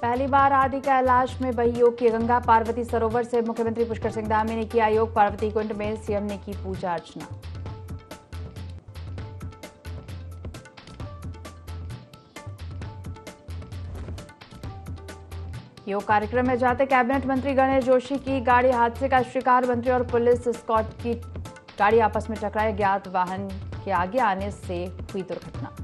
पहली बार आदि कैलाश में बही योग की गंगा। पार्वती सरोवर से मुख्यमंत्री पुष्कर सिंह धामी ने किया योग। पार्वती कुंड में सीएम ने की पूजा अर्चना। योग कार्यक्रम में जाते कैबिनेट मंत्री गणेश जोशी की गाड़ी हादसे का शिकार। मंत्री और पुलिस स्कॉट की गाड़ी आपस में टकराई। ज्ञात वाहन के आगे आने से हुई दुर्घटना।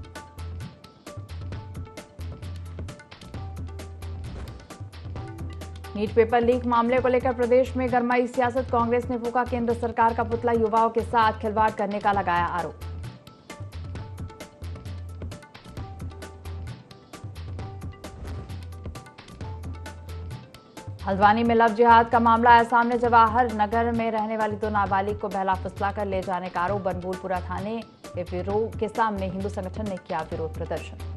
नीट पेपर लीक मामले को लेकर प्रदेश में गरमाई सियासत। कांग्रेस ने फूका केंद्र सरकार का पुतला। युवाओं के साथ खिलवाड़ करने का लगाया आरोप। हल्द्वानी में लव जिहाद का मामला आया सामने। जवाहर नगर में रहने वाली 2 नाबालिग को बहला फुसला कर ले जाने का आरोप। बनभूलपुरा थाने के सामने हिंदू संगठन ने किया विरोध प्रदर्शन।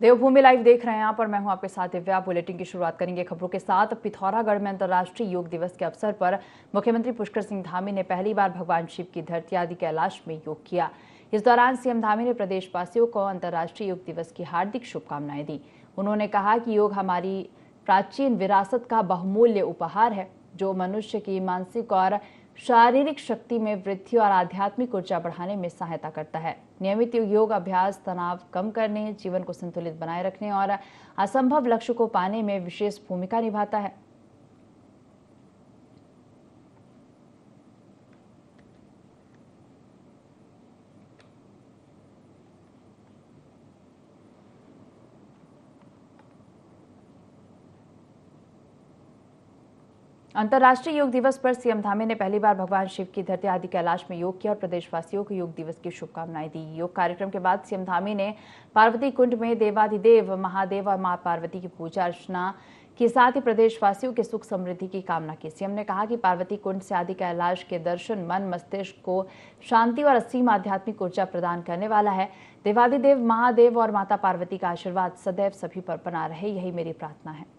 देवभूमि लाइव देख रहे हैं आप और मैं हूं आपके साथ दिव्या। बुलेटिन की शुरुआत करेंगे खबरों के साथ। पिथौरागढ़ में अंतर्राष्ट्रीय योग दिवस के अवसर पर मुख्यमंत्री पुष्कर सिंह धामी ने पहली बार भगवान शिव की धरती आदि कैलाश में योग किया। इस दौरान सीएम धामी ने प्रदेशवासियों को अंतर्राष्ट्रीय योग दिवस की हार्दिक शुभकामनाएं दी। उन्होंने कहा कि योग हमारी प्राचीन विरासत का बहुमूल्य उपहार है, जो मनुष्य की मानसिक और शारीरिक शक्ति में वृद्धि और आध्यात्मिक ऊर्जा बढ़ाने में सहायता करता है। नियमित योग अभ्यास तनाव कम करने, जीवन को संतुलित बनाए रखने और असंभव लक्ष्य को पाने में विशेष भूमिका निभाता है। अंतर्राष्ट्रीय योग दिवस पर सीएम धामी ने पहली बार भगवान शिव की धरती आदि कैलाश में योग किया और प्रदेशवासियों को योग दिवस की शुभकामनाएं दी। योग कार्यक्रम के बाद सीएम धामी ने पार्वती कुंड में देवाधिदेव महादेव और मां पार्वती की पूजा अर्चना के साथ ही प्रदेशवासियों के सुख समृद्धि की कामना की। सीएम ने कहा कि पार्वती कुंड से आदि कैलाश के दर्शन मन मस्तिष्क को शांति और असीम आध्यात्मिक ऊर्जा प्रदान करने वाला है। देवाधिदेव महादेव और माता पार्वती का आशीर्वाद सदैव सभी पर बना रहे, यही मेरी प्रार्थना है।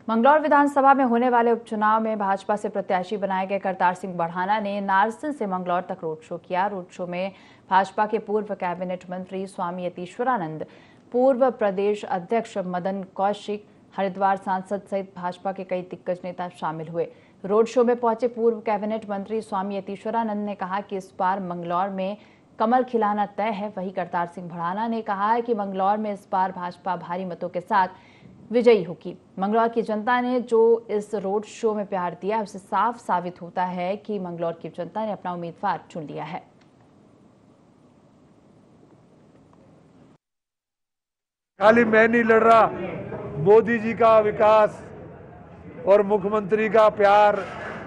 मंगलौर विधानसभा में होने वाले उपचुनाव में भाजपा से प्रत्याशी बनाए गए करतार सिंह बढ़ाना ने नारसिंह से मंगलौर तक रोड शो किया। रोड शो में भाजपा के पूर्व कैबिनेट मंत्री स्वामी यतीश्वरानंद, पूर्व प्रदेश अध्यक्ष मदन कौशिक, हरिद्वार सांसद सहित भाजपा के कई दिग्गज नेता शामिल हुए। रोड शो में पहुंचे पूर्व कैबिनेट मंत्री स्वामी यतीश्वरानंद ने कहा कि इस बार मंगलौर में कमल खिलाना तय है। वहीं करतार सिंह बढ़ाना ने कहा है कि मंगलौर में इस बार भाजपा भारी मतों के साथ विजयी होगी। मंगलौर की जनता ने जो इस रोड शो में प्यार दिया, उससे साफ साबित होता है कि मंगलौर की जनता ने अपना उम्मीदवार चुन लिया है। खाली मैं नहीं लड़ रहा, मोदी जी का विकास और मुख्यमंत्री का प्यार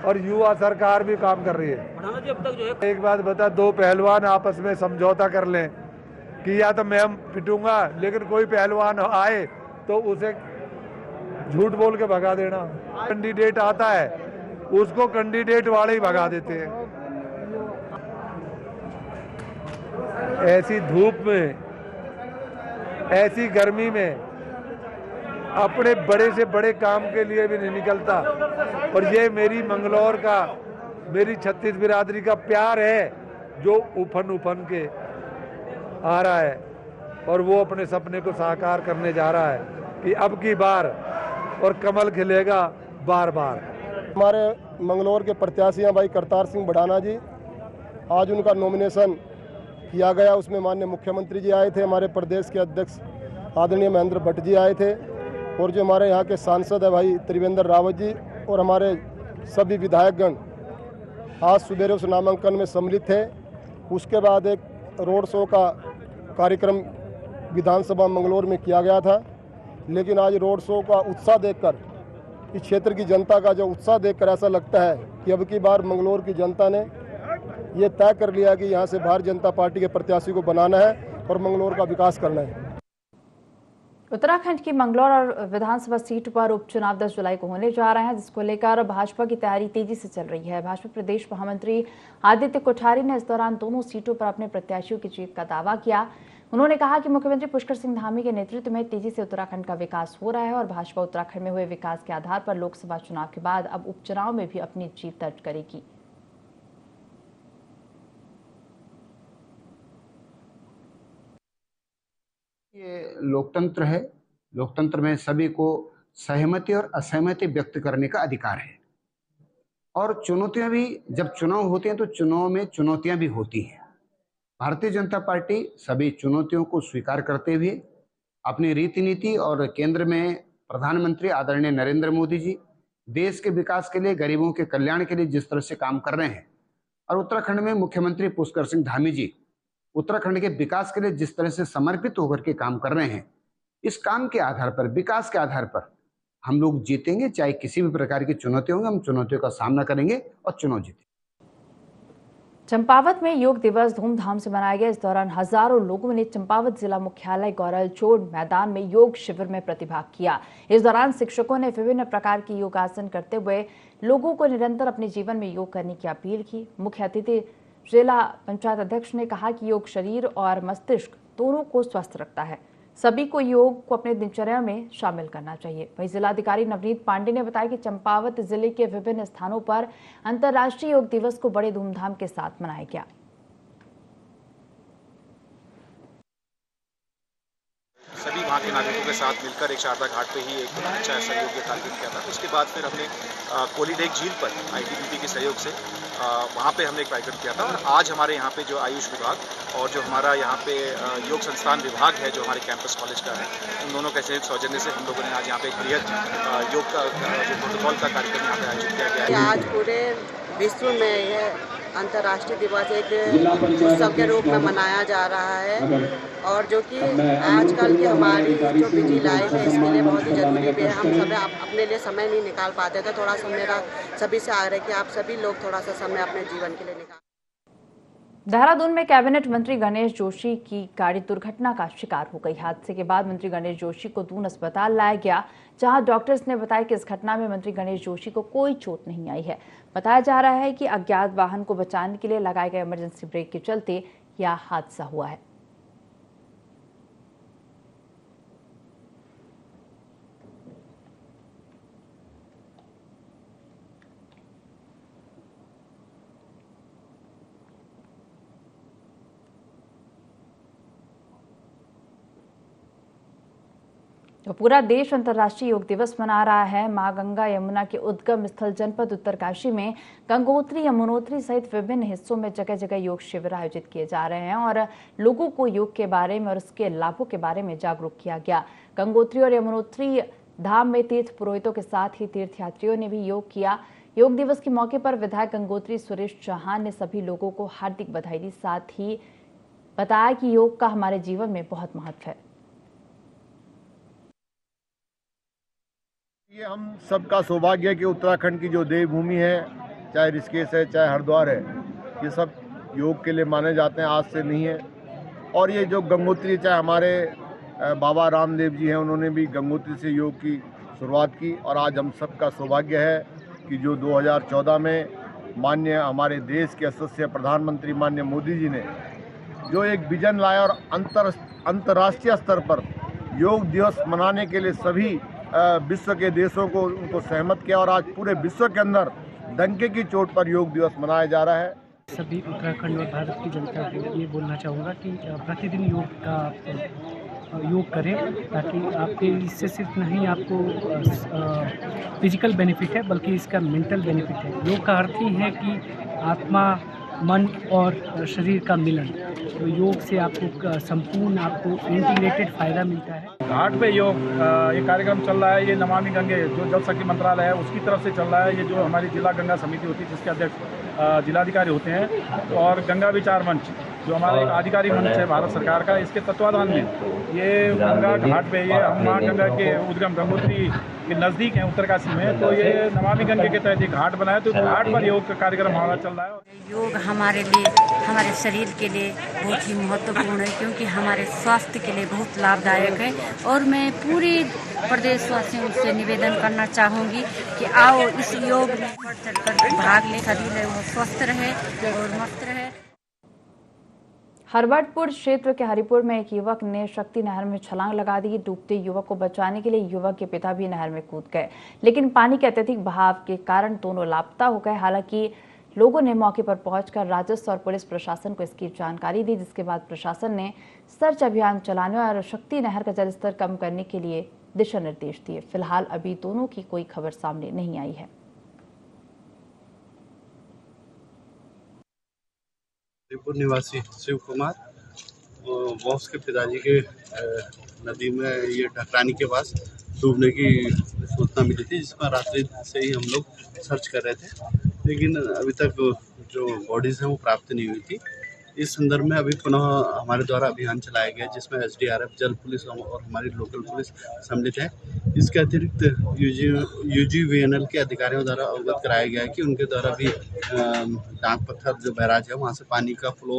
और युवा सरकार भी काम कर रही है। अब तक जो है एक बात बता, 2 पहलवान आपस में समझौता कर लें कि या तो मैं पिटूंगा, लेकिन कोई पहलवान आए तो उसे झूठ बोल के भगा देना। कैंडिडेट आता है उसको कैंडिडेट वाले ही भगा देते हैं। ऐसी धूप में, ऐसी गर्मी में अपने बड़े से बड़े काम के लिए भी नहीं निकलता। और ये मेरी मंगलौर का, मेरी 36 बिरादरी का प्यार है, जो उफन उफन के आ रहा है और वो अपने सपने को साकार करने जा रहा है कि अब की बार और कमल खिलेगा बार बार। हमारे मंगलौर के प्रत्याशी हैं भाई करतार सिंह बढ़ाना जी। आज उनका नॉमिनेशन किया गया, उसमें माननीय मुख्यमंत्री जी आए थे, हमारे प्रदेश के अध्यक्ष आदरणीय महेंद्र भट्ट जी आए थे, और जो हमारे यहाँ के सांसद है भाई त्रिवेंद्र रावत जी, और हमारे सभी विधायकगण आज सुबेरे उस नामांकन में सम्मिलित थे। उसके बाद एक रोड शो का कार्यक्रम विधानसभा मंगलौर में किया गया था, लेकिन आज रोड शो का उत्साह देखकर, इस क्षेत्र की जनता का जो उत्साह देखकर ऐसा लगता है कि अब की बार मंगलौर की जनता ने ये तय कर लिया कि यहाँ से भारतीय जनता पार्टी के प्रत्याशी को बनाना है और मंगलौर का विकास करना है। उत्तराखंड की मंगलौर और विधानसभा सीट पर उपचुनाव 10 जुलाई को होने जा रहे हैं, जिसको लेकर भाजपा की तैयारी तेजी से चल रही है। भाजपा प्रदेश महामंत्री आदित्य कोठारी ने इस दौरान दोनों सीटों पर अपने प्रत्याशियों की जीत का दावा किया। उन्होंने कहा कि मुख्यमंत्री पुष्कर सिंह धामी के नेतृत्व में तेजी से उत्तराखंड का विकास हो रहा है और भाजपा उत्तराखंड में हुए विकास के आधार पर लोकसभा चुनाव के बाद अब उपचुनाव में भी अपनी जीत दर्ज करेगी। ये लोकतंत्र है। लोकतंत्र में सभी को सहमति और असहमति व्यक्त करने का अधिकार है और चुनौतियां भी, जब चुनाव होते हैं तो चुनाव में चुनौतियां भी होती हैं। भारतीय जनता पार्टी सभी चुनौतियों को स्वीकार करते हुए अपनी रीति नीति और केंद्र में प्रधानमंत्री आदरणीय नरेंद्र मोदी जी देश के विकास के लिए, गरीबों के कल्याण के लिए जिस तरह से काम कर रहे हैं और उत्तराखंड में मुख्यमंत्री पुष्कर सिंह धामी जी उत्तराखंड के विकास के लिए जिस तरह से समर्पित होकर के काम कर रहे हैं, इस काम के आधार पर, विकास के आधार पर हम लोग जीतेंगे। चाहे किसी भी प्रकार की चुनौती होंगी, हम चुनौतियों का सामना करेंगे और चुनाव जीतेंगे। चंपावत में योग दिवस धूमधाम से मनाया गया। इस दौरान हजारों लोगों ने चंपावत जिला मुख्यालय गौरलचोड़ मैदान में योग शिविर में प्रतिभाग किया। इस दौरान शिक्षकों ने विभिन्न प्रकार की योगासन करते हुए लोगों को निरंतर अपने जीवन में योग करने की अपील की। मुख्य अतिथि जिला पंचायत अध्यक्ष ने कहा कि योग शरीर और मस्तिष्क दोनों को स्वस्थ रखता है, सभी को योग को अपने दिनचर्या में शामिल करना चाहिए। वहीं जिलाधिकारी नवनीत पांडे ने बताया कि चंपावत जिले के विभिन्न स्थानों पर अंतर्राष्ट्रीय योग दिवस को बड़े धूमधाम के साथ मनाया गया। सभी वहाँ के नागरिकों के साथ मिलकर एक शारदा घाट पे ही एक अच्छा सहयोग का कार्यक्रम किया था। उसके बाद फिर हमने कोलीडेक झील पर ITBP के सहयोग से वहाँ पे हमने एक कार्यक्रम किया था। और आज हमारे यहाँ पे जो आयुष विभाग और जो हमारा यहाँ पे योग संस्थान विभाग है, जो हमारे कैंपस कॉलेज का है, उन दोनों के सौजन्य से हम लोगों ने आज यहाँ पे एक बृहद योग का जो प्रोटोकॉल का कार्यक्रम यहाँ पे आयोजित किया गया है। आज पूरे विश्व में यह अंतर्राष्ट्रीय दिवस एक उत्सव के रूप में मनाया जा रहा है और जो कि आजकल की हमारी जो बिजी लाइफ है इसके लिए बहुत ही जरूरी भी है। हम सब अपने लिए समय नहीं निकाल पाते थे। थोड़ा सा मेरा सभी से आग्रह है कि आप सभी लोग थोड़ा सा समय अपने जीवन के लिए निकाल। देहरादून में कैबिनेट मंत्री गणेश जोशी की गाड़ी दुर्घटना का शिकार हो गई। हादसे के बाद मंत्री गणेश जोशी को दून अस्पताल लाया गया, जहां डॉक्टर्स ने बताया कि इस घटना में मंत्री गणेश जोशी को कोई चोट नहीं आई है। बताया जा रहा है कि अज्ञात वाहन को बचाने के लिए लगाए गए इमरजेंसी ब्रेक के चलते यह हादसा हुआ है। तो पूरा देश अंतर्राष्ट्रीय योग दिवस मना रहा है। मां गंगा यमुना के उद्गम स्थल जनपद उत्तरकाशी में गंगोत्री, यमुनोत्री सहित विभिन्न हिस्सों में जगह जगह योग शिविर आयोजित किए जा रहे हैं और लोगों को योग के बारे में और उसके लाभों के बारे में जागरूक किया गया। गंगोत्री और यमुनोत्री धाम में तीर्थ पुरोहितों के साथ ही तीर्थयात्रियों ने भी योग किया। योग दिवस के मौके पर विधायक गंगोत्री सुरेश चौहान ने सभी लोगों को हार्दिक बधाई दी, साथ ही बताया कि योग का हमारे जीवन में बहुत महत्व है। ये हम सबका सौभाग्य है कि उत्तराखंड की जो देवभूमि है, चाहे ऋषिकेश है, चाहे हरिद्वार है, ये सब योग के लिए माने जाते हैं, आज से नहीं है। और ये जो गंगोत्री, चाहे हमारे बाबा रामदेव जी हैं, उन्होंने भी गंगोत्री से योग की शुरुआत की। और आज हम सबका सौभाग्य है कि जो 2014 में माननीय हमारे देश के यशस्वी प्रधानमंत्री माननीय मोदी जी ने जो एक विजन लाया और अंतर्राष्ट्रीय स्तर पर योग दिवस मनाने के लिए सभी विश्व के देशों को उनको सहमत किया और आज पूरे विश्व के अंदर डंके की चोट पर योग दिवस मनाया जा रहा है। सभी उत्तराखंड और भारत की जनता को ये बोलना चाहूँगा कि प्रतिदिन योग करें, ताकि आपके इससे सिर्फ नहीं आपको फिजिकल बेनिफिट है बल्कि इसका मेंटल बेनिफिट है। योग का अर्थ ही है कि आत्मा, मन और शरीर का मिलन। तो योग से आपको संपूर्ण आपको इंटीग्रेटेड फायदा मिलता है। घाट पे योग ये कार्यक्रम चल रहा है। ये नमामि गंगे जो जल शक्ति मंत्रालय है उसकी तरफ से चल रहा है। ये जो हमारी जिला गंगा समिति होती है जिसके अध्यक्ष जिलाधिकारी होते हैं, और गंगा विचार मंच जो हमारा एक आधिकारिक मंच है भारत सरकार का, इसके तत्वाधान में ये गंगा घाट पे ये हम माँ गंगा के उद्गम गंगोत्री कि नज़दीक है उत्तरकाशी में, तो ये नमामि गंगे के तहत एक घाट बनाया, तो घाट पर योग का कार्यक्रम हमारा चल रहा है। योग हमारे लिए, हमारे शरीर के लिए बहुत ही महत्वपूर्ण है, क्योंकि हमारे स्वास्थ्य के लिए बहुत लाभदायक है। और मैं पूरे प्रदेशवासियों से निवेदन करना चाहूँगी कि आओ इस योग में बढ़ चढ़कर भाग लें, शरीर है वो स्वस्थ रहे और मस्त रहे। हरवटपुर क्षेत्र के हरिपुर में एक युवक ने शक्ति नहर में छलांग लगा दी। डूबते युवक को बचाने के लिए युवक के पिता भी नहर में कूद गए, लेकिन पानी के अत्यधिक बहाव के कारण दोनों लापता हो गए। हालांकि लोगों ने मौके पर पहुंचकर राजस्व और पुलिस प्रशासन को इसकी जानकारी दी, जिसके बाद प्रशासन ने सर्च अभियान चलाने और शक्ति नहर का जलस्तर कम करने के लिए दिशा निर्देश दिए। फिलहाल अभी दोनों की कोई खबर सामने नहीं आई है। हरिपुर निवासी शिव कुमार बॉस के पिताजी के नदी में ये ढकरानी के पास डूबने की सूचना मिली थी, जिसमें रात्रि से ही हम लोग सर्च कर रहे थे, लेकिन अभी तक जो बॉडीज़ हैं वो प्राप्त नहीं हुई थी। इस संदर्भ में अभी पुनः हमारे द्वारा अभियान चलाया गया, जिसमें SDRF, जल पुलिस और हमारी लोकल पुलिस सम्मिलित है। इसके अतिरिक्त UGVNL के अधिकारियों द्वारा अवगत कराया गया है कि उनके द्वारा भी डांग पत्थर जो बैराज है वहाँ से पानी का फ्लो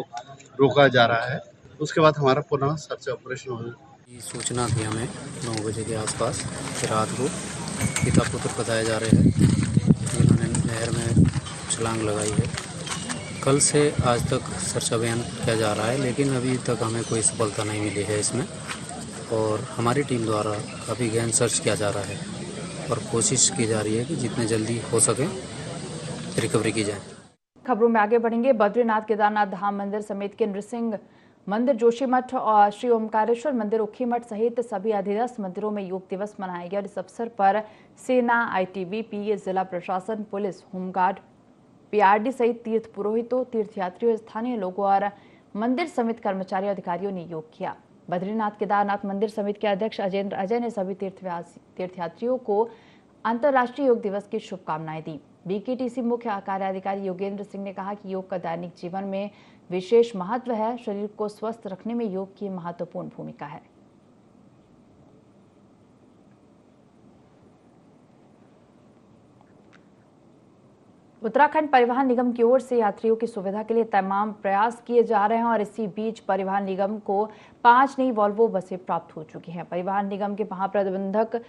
रोका जा रहा है। उसके बाद हमारा पुनः सर्च ऑपरेशन होगा। सूचना थी हमें 9 बजे के आसपास कि रात को पिता पुत्र बताए जा रहे हैं जिन्होंने नहर में छलांग लगाई है। कल से आज तक सर्च अभियान किया जा रहा है, लेकिन अभी तक हमें कोई सफलता नहीं मिली है इसमें, और हमारी टीम द्वारा काफ़ी गहन सर्च किया जा रहा है और कोशिश की जा रही है कि जितने जल्दी हो सके रिकवरी की जाए। खबरों में आगे बढ़ेंगे। बद्रीनाथ केदारनाथ धाम मंदिर समेत के नृसिंह मंदिर, जोशीमठ और श्री ओमकारेश्वर मंदिर, उखीमठ सहित सभी अधिरथ मंदिरों में योग दिवस मनाया गया और इस अवसर पर सेना, ITBP, जिला प्रशासन, पुलिस, होमगार्ड, PRD सहित तीर्थ पुरोहितों, तीर्थयात्रियों, स्थानीय लोगों और मंदिर समिति कर्मचारियों, अधिकारियों ने योग किया। बद्रीनाथ केदारनाथ मंदिर समिति के अध्यक्ष अजेंद्र अजय ने सभी तीर्थयात्रियों को अंतर्राष्ट्रीय योग दिवस की शुभकामनाएं दी। BKTC मुख्य कार्याधिकारी योगेंद्र सिंह ने कहा कि योग का दैनिक जीवन में विशेष महत्व है। शरीर को स्वस्थ रखने में योग की महत्वपूर्ण भूमिका है। उत्तराखंड परिवहन निगम की ओर से यात्रियों की सुविधा के लिए तमाम प्रयास किए जा रहे हैं और इसी बीच परिवहन निगम को 5 नई वॉल्वो बसें प्राप्त हो चुकी हैं। परिवहन निगम के महाप्रबंधक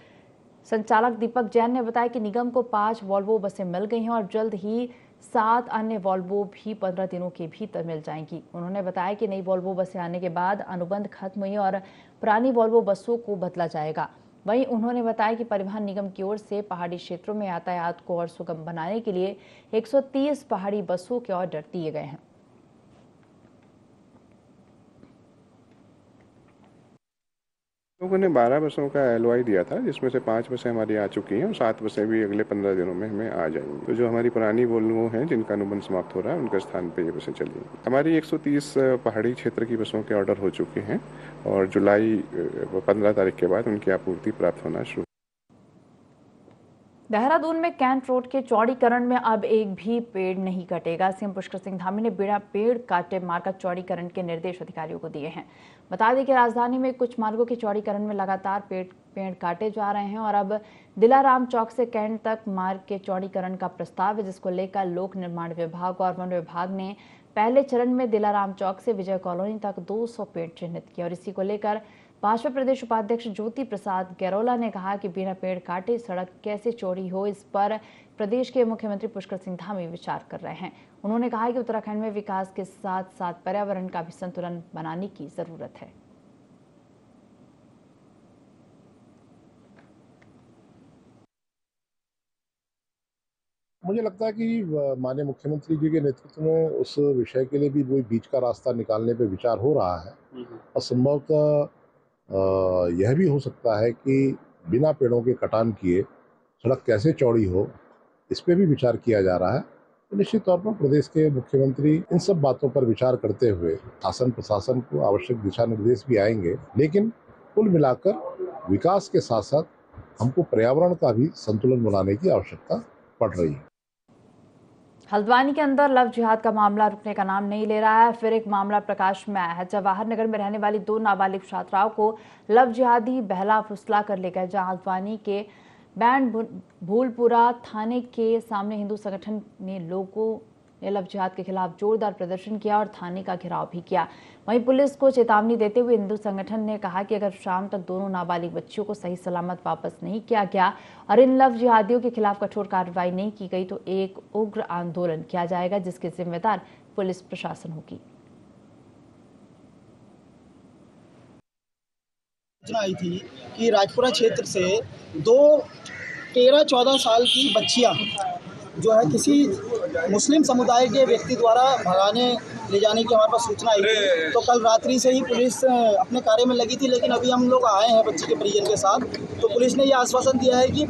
संचालक दीपक जैन ने बताया कि निगम को 5 वॉल्वो बसें मिल गई हैं और जल्द ही 7 अन्य वॉल्वो भी 15 दिनों के भीतर मिल जाएंगी। उन्होंने बताया कि नई वॉल्वो बसें आने के बाद अनुबंध खत्म हुई और पुरानी वॉल्वो बसों को बदला जाएगा। वहीं उन्होंने बताया कि परिवहन निगम की ओर से पहाड़ी क्षेत्रों में यातायात को और सुगम बनाने के लिए 130 पहाड़ी बसों के ऑर्डर दिए गए हैं। लोगों ने 12 बसों का LOI दिया था, जिसमें से 5 बसें हमारी आ चुकी हैं और 7 बसें भी अगले 15 दिनों में हमें आ जाएंगी। तो जो हमारी पुरानी वोल्वो हैं जिनका अनुबंध समाप्त हो रहा है, उनके स्थान पे ये बसें चलेंगी। हमारी 130 पहाड़ी क्षेत्र की बसों के ऑर्डर हो चुके हैं और जुलाई 15 तारीख के बाद उनकी आपूर्ति प्राप्त होना शुरू। देहरादून में कैंट रोड के चौड़ीकरण में अब एक भी पेड़ नहीं कटेगा। सीएम पुष्कर सिंह धामी ने बिना पेड़ काटे मार्ग चौड़ीकरण के निर्देश अधिकारियों को दिए हैं। बता दें कि राजधानी में कुछ मार्गों के चौड़ीकरण में लगातार पेड़ काटे जा रहे हैं और अब दिलाराम चौक से कैंट तक मार्ग के चौड़ीकरण का प्रस्ताव है, जिसको लेकर लोक निर्माण विभाग और वन विभाग ने पहले चरण में दिलाराम चौक से विजय कॉलोनी तक 200 पेड़ चिन्हित किया। और इसी को लेकर भाजपा प्रदेश उपाध्यक्ष ज्योति प्रसाद गैरोला ने कहा कि बिना पेड़ काटे सड़क कैसे चौड़ी हो, इस पर प्रदेश के मुख्यमंत्री पुष्कर सिंह धामी विचार कर रहे हैं। उन्होंने कहा कि उत्तराखंड में विकास के साथ साथ पर्यावरण का भी संतुलन बनाने की जरूरत है। मुझे लगता है कि माननीय मुख्यमंत्री जी के नेतृत्व में उस विषय के लिए भी कोई बीच का रास्ता निकालने पे विचार हो रहा है और संभवतः यह भी हो सकता है कि बिना पेड़ों के कटान किए सड़क कैसे चौड़ी हो, इस पे भी विचार किया जा रहा है। तो निश्चित तौर पर प्रदेश के मुख्यमंत्री इन सब बातों पर विचार करते हुए शासन प्रशासन को आवश्यक दिशा निर्देश भी आएंगे, लेकिन कुल मिलाकर विकास के साथ साथ हमको पर्यावरण का भी संतुलन बनाने की आवश्यकता पड़ रही है। हल्द्वानी के अंदर लव जिहाद का मामला रुकने का नाम नहीं ले रहा है। फिर एक मामला प्रकाश में आया है। जवाहर नगर में रहने वाली 2 नाबालिग छात्राओं को लव जिहादी बहला फुसला कर ले गए, जहां हल्द्वानी के बैंड भूलपुरा थाने के सामने हिंदू संगठन ने लोगों ने लव जिहाद के खिलाफ जोरदार प्रदर्शन किया और थाने का घेराव भी किया। वहीं पुलिस को चेतावनी देते हुए हिंदू संगठन ने कहा कि अगर शाम तक दोनों नाबालिग बच्चियों को सही सलामत वापस नहीं किया गया और इन लव जिहादियों के खिलाफ कठोर कार्रवाई नहीं की गई तो एक उग्र आंदोलन किया जाएगा, जिसके जिम्मेदार पुलिस प्रशासन होगी। सूचना आई थी कि राजपुरा क्षेत्र से 13-14 साल की बच्चियां जो है किसी मुस्लिम समुदाय के व्यक्ति द्वारा भगाने ले जाने की हमारे पास सूचना आई थी। तो कल रात्रि से ही पुलिस अपने कार्य में लगी थी, लेकिन अभी हम लोग आए हैं बच्ची के परिजन के साथ। तो पुलिस ने यह आश्वासन दिया है कि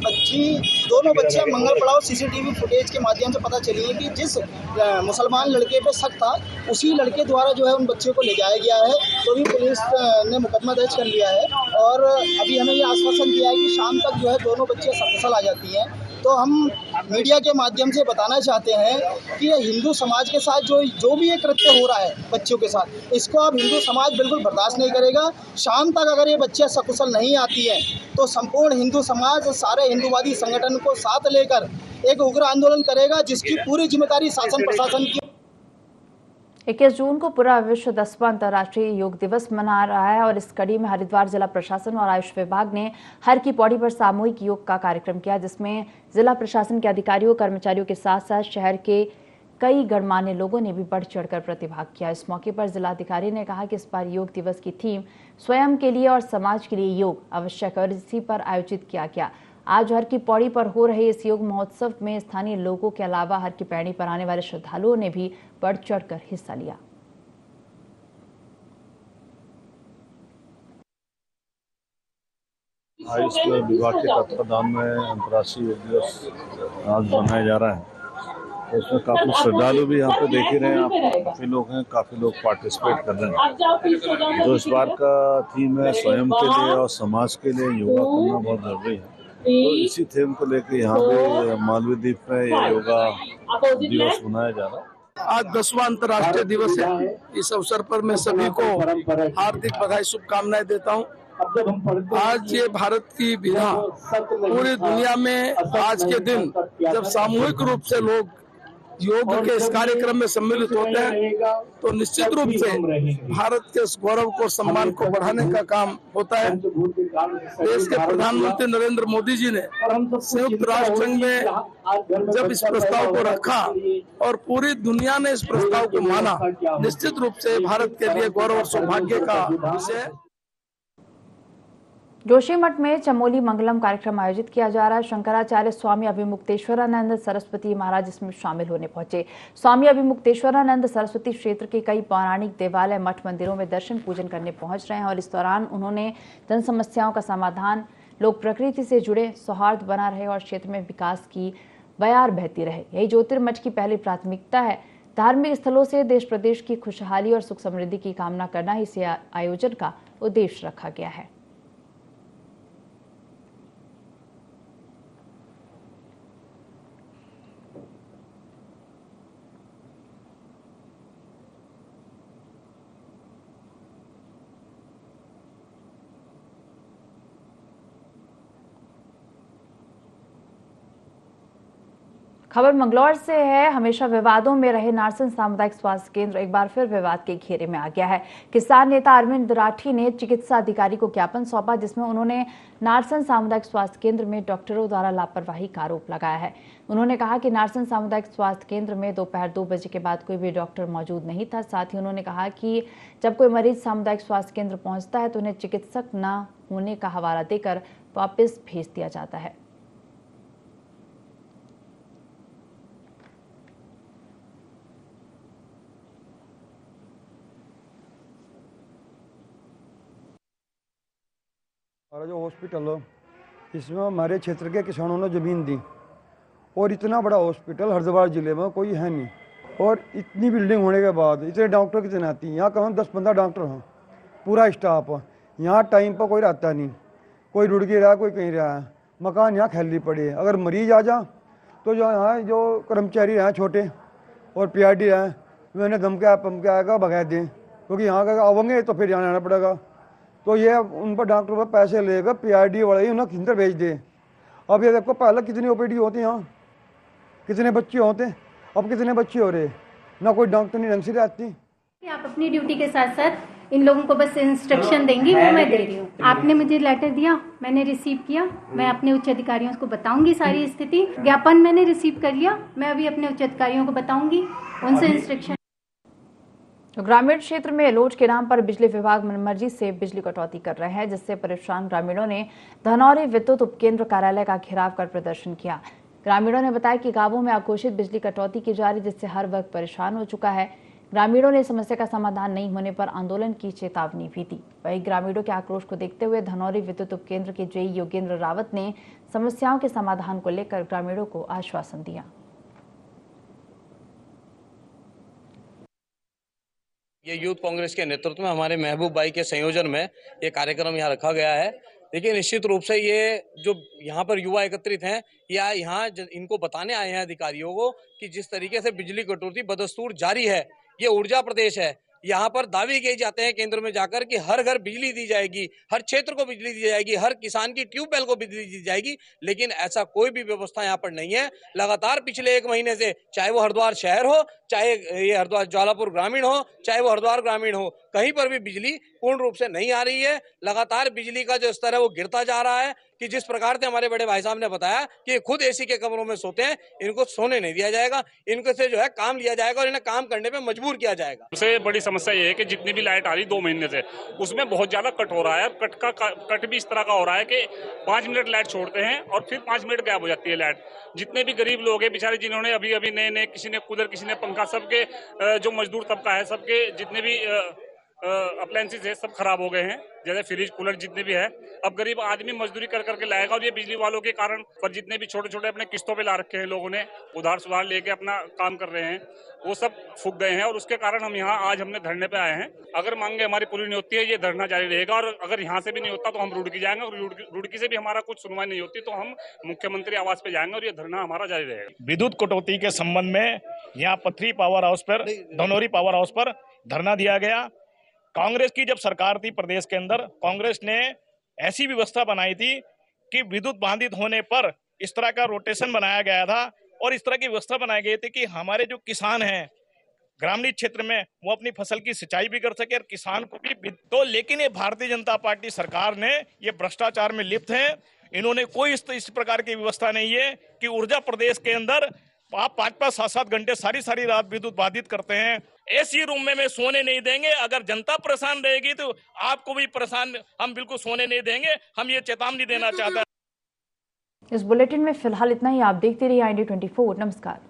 दोनों बच्चियां मंगल पड़ाव सीसीटीवी फुटेज के माध्यम से पता चली है कि जिस मुसलमान लड़के पे शक था उसी लड़के द्वारा जो है उन बच्चों को ले जाया गया है। तो भी पुलिस ने मुकदमा दर्ज कर लिया है और अभी हमें ये आश्वासन दिया है कि शाम तक जो है दोनों बच्चियां सकुशल आ जाती हैं। तो हम मीडिया के माध्यम से बताना चाहते हैं कि ये हिंदू समाज के साथ जो भी ये कृत्य हो रहा है बच्चों के साथ, इसको अब हिंदू समाज बिल्कुल बर्दाश्त नहीं करेगा। शाम तक अगर ये बच्चियां सकुशल नहीं आती हैं तो संपूर्ण हिंदू समाज सारे हिंदूवादी संगठन को साथ लेकर एक उग्र आंदोलन करेगा, जिसकी पूरी जिम्मेदारी शासन प्रशासन की। 21 जून को पूरा विश्व 10वां अंतर्राष्ट्रीय योग दिवस मना रहा है और इस कड़ी में हरिद्वार जिला प्रशासन और आयुष विभाग ने हर की पौड़ी पर सामूहिक योग का कार्यक्रम किया, जिसमें जिला प्रशासन के अधिकारियों कर्मचारियों के साथ साथ शहर के कई गणमान्य लोगों ने भी बढ़ चढ़कर प्रतिभाग किया। इस मौके पर जिलाधिकारी ने कहा कि इस बार योग दिवस की थीम स्वयं के लिए और समाज के लिए योग आवश्यक और इसी पर आयोजित किया गया। आज हर की पौड़ी पर हो रहे इस योग महोत्सव में स्थानीय लोगों के अलावा हर की पैड़ी पर आने वाले श्रद्धालुओं ने भी बढ़ चढ़कर हिस्सा लिया। आयुष विभाग के तत्वाधान में अंतर्राष्ट्रीय योग दिवस आज मनाया जा रहा है। तो उसमें काफी श्रद्धालु भी यहाँ पे देख ही रहे हैं आप, काफी लोग हैं, काफी लोग पार्टिसिपेट कर रहे हैं। जो इस बार का थीम है स्वयं के लिए और समाज के लिए योगा करना बहुत जरूरी है, तो इसी थीम को लेकर यहाँ पे मालवीय द्वीप में ये योगा दिवस मनाया जा रहा है। आज 10वां अंतर्राष्ट्रीय दिवस है। इस अवसर पर मैं सभी को हार्दिक बधाई शुभकामनाएं देता हूँ। आज ये भारत की विधा पूरी दुनिया में आज के दिन जब सामूहिक रूप से लोग योग के इस कार्यक्रम में सम्मिलित होते हैं तो निश्चित रूप से भारत के इस गौरव को सम्मान को बढ़ाने का काम होता है। देश के प्रधानमंत्री नरेंद्र मोदी जी ने संयुक्त राष्ट्र संघ में जब इस प्रस्ताव को रखा और पूरी दुनिया ने इस प्रस्ताव को माना, निश्चित रूप से भारत के लिए गौरव और सौभाग्य का विषय है। जोशीमठ में चमोली मंगलम कार्यक्रम आयोजित किया जा रहा है। शंकराचार्य स्वामी अभिमुक्तेश्वरानंद सरस्वती महाराज इसमें शामिल होने पहुंचे। स्वामी अभिमुक्तेश्वरानंद सरस्वती क्षेत्र के कई पौराणिक देवालय मठ मंदिरों में दर्शन पूजन करने पहुंच रहे हैं और इस दौरान उन्होंने जन समस्याओं का समाधान, लोग प्रकृति से जुड़े, सौहार्द बना रहे और क्षेत्र में विकास की बयार बहती रहे, यही ज्योतिर्मठ की पहली प्राथमिकता है। धार्मिक स्थलों से देश प्रदेश की खुशहाली और सुख समृद्धि की कामना करना ही इस आयोजन का उद्देश्य रखा गया है। खबर मंगलौर से है। हमेशा विवादों में रहे नारसन सामुदायिक स्वास्थ्य केंद्र एक बार फिर विवाद के घेरे में आ गया है। किसान नेता अरविंद राठी ने चिकित्सा अधिकारी को ज्ञापन सौंपा, जिसमें उन्होंने नारसन सामुदायिक स्वास्थ्य केंद्र में डॉक्टरों द्वारा लापरवाही का आरोप लगाया है। उन्होंने कहा कि नारसन सामुदायिक स्वास्थ्य केंद्र में दोपहर 2 बजे के बाद कोई भी डॉक्टर मौजूद नहीं था। साथ ही उन्होंने कहा कि जब कोई मरीज सामुदायिक स्वास्थ्य केंद्र पहुंचता है तो उन्हें चिकित्सक न होने का हवाला देकर वापस भेज दिया जाता है। हमारा जो हॉस्पिटल हो इसमें हमारे क्षेत्र के किसानों ने ज़मीन दी और इतना बड़ा हॉस्पिटल हरिद्वार ज़िले में कोई है नहीं, और इतनी बिल्डिंग होने के बाद इतने डॉक्टर की तैनाती, यहाँ कम 10-15 डॉक्टर हैं, पूरा स्टाफ है। यहाँ टाइम पर कोई रहता नहीं, कोई रुड़की रहा, कोई कहीं रहा है, मकान यहाँ खाली पड़े। अगर मरीज आ जा तो जो यहाँ जो कर्मचारी रहे छोटे और PRD रहे वे उन्हें धमके आएगा भगा दें, क्योंकि यहाँ का आवेंगे तो फिर यहाँ आना पड़ेगा। तो ये उन पर डॉक्टर पर पैसे लेकर PRD वाले ही उन्हें किंतर भेज दे। अब ये देखो पहले कितनी ओपीडी होती है, यहाँ कितने बच्चे होते, अब कितने बच्चे हो रहे, ना कोई डॉक्टर नहीं ढंग से रहती। आप अपनी ड्यूटी के साथ साथ इन लोगों को बस इंस्ट्रक्शन देंगी, वो मैं दे रही हूँ। आपने मुझे लेटर दिया, मैंने रिसीव किया, मैं अपने उच्च अधिकारियों को बताऊंगी सारी स्थिति। ज्ञापन मैंने रिसीव कर लिया, मैं अभी अपने उच्च अधिकारियों को बताऊंगी, उनसे इंस्ट्रक्शन। ग्रामीण क्षेत्र में लोच के नाम पर बिजली विभाग मनमर्जी से बिजली कटौती कर रहे हैं, जिससे परेशान ग्रामीणों ने धनौरी विद्युत उपकेंद्र कार्यालय का घेराव कर प्रदर्शन किया। ग्रामीणों ने बताया कि गांवों में अघोषित बिजली कटौती की जा रही, जिससे हर वर्ग परेशान हो चुका है। ग्रामीणों ने समस्या का समाधान नहीं होने पर आंदोलन की चेतावनी भी दी। वहीं ग्रामीणों के आक्रोश को देखते हुए धनौरी विद्युत उपकेंद्र के जेई योगेंद्र रावत ने समस्याओं के समाधान को लेकर ग्रामीणों को आश्वासन दिया। ये यूथ कांग्रेस के नेतृत्व में हमारे महबूब भाई के संयोजन में ये कार्यक्रम यहाँ रखा गया है। लेकिन निश्चित रूप से ये जो यहाँ पर युवा एकत्रित हैं, या यहाँ इनको बताने आए हैं अधिकारियों को कि जिस तरीके से बिजली कटौती बदस्तूर जारी है, ये ऊर्जा प्रदेश है। यहाँ पर दावे किए जाते हैं केंद्र में जाकर कि हर घर बिजली दी जाएगी, हर क्षेत्र को बिजली दी जाएगी, हर किसान की ट्यूबवेल को बिजली दी जाएगी, लेकिन ऐसा कोई भी व्यवस्था यहाँ पर नहीं है। लगातार पिछले 1 महीने से, चाहे वो हरिद्वार शहर हो, चाहे ये हरिद्वार ज्वालापुर ग्रामीण हो, चाहे वो हरिद्वार ग्रामीण हो, कहीं पर भी बिजली पूर्ण रूप से नहीं आ रही है। लगातार बिजली का जो स्तर है वो गिरता जा रहा है कि जिस प्रकार से हमारे बड़े भाई साहब ने बताया कि ये खुद एसी के कमरों में सोते हैं, इनको सोने नहीं दिया जाएगा, इनको से जो है काम लिया जाएगा और इन्हें काम करने पे मजबूर किया जाएगा। सबसे बड़ी समस्या ये है कि जितनी भी लाइट आ रही 2 महीने से, उसमें बहुत ज्यादा कट हो रहा है। कट भी इस तरह का हो रहा है कि 5 मिनट लाइट छोड़ते हैं और फिर 5 मिनट गायब हो जाती है लाइट। जितने भी गरीब लोग हैं बेचारे, जिन्होंने अभी नए किसी ने कूलर, किसी ने पंखा, सबके जो मजदूर तबका है, सबके जितने भी अप्लायंसेस है सब खराब हो गए हैं, जैसे फ्रिज, कूलर जितने भी है। अब गरीब आदमी मजदूरी कर करके लाएगा, और ये बिजली वालों के कारण पर जितने भी छोटे छोटे अपने किस्तों पे ला रखे हैं लोगों ने, उधार सुधार लेके अपना काम कर रहे हैं, वो सब फूक गए हैं। और उसके कारण हम यहाँ आज हमने धरने पे आए हैं। अगर मांगे हमारी पूरी नहीं होती है, ये धरना जारी रहेगा। और अगर यहाँ से भी नहीं होता तो हम रुड़की जाएंगे, और रुड़की से भी हमारा कुछ सुनवाई नहीं होती तो हम मुख्यमंत्री आवास पे जाएंगे, और ये धरना हमारा जारी रहेगा। विद्युत कटौती के संबंध में यहाँ पथरी पावर हाउस पर, धनौरी पावर हाउस पर धरना दिया गया। कांग्रेस की जब सरकार थी प्रदेश के अंदर, कांग्रेस ने ऐसी व्यवस्था बनाई थी कि विद्युत बाधित होने पर इस तरह का रोटेशन बनाया गया था, और इस तरह की व्यवस्था बनाई गई थी कि हमारे जो किसान हैं ग्रामीण क्षेत्र में, वो अपनी फसल की सिंचाई भी कर सके और किसान को भी। तो लेकिन ये भारतीय जनता पार्टी सरकार ने ये भ्रष्टाचार में लिप्त है। इन्होंने कोई इस प्रकार की व्यवस्था नहीं है कि ऊर्जा प्रदेश के अंदर आप 5-5, 7-7 घंटे सारी रात विद्युत बाधित करते हैं। एसी रूम में सोने नहीं देंगे। अगर जनता परेशान रहेगी तो आपको भी परेशान, हम बिल्कुल सोने नहीं देंगे। हम ये चेतावनी देना चाहते हैं। इस बुलेटिन में फिलहाल इतना ही। आप देखते रहिए ID24। नमस्कार।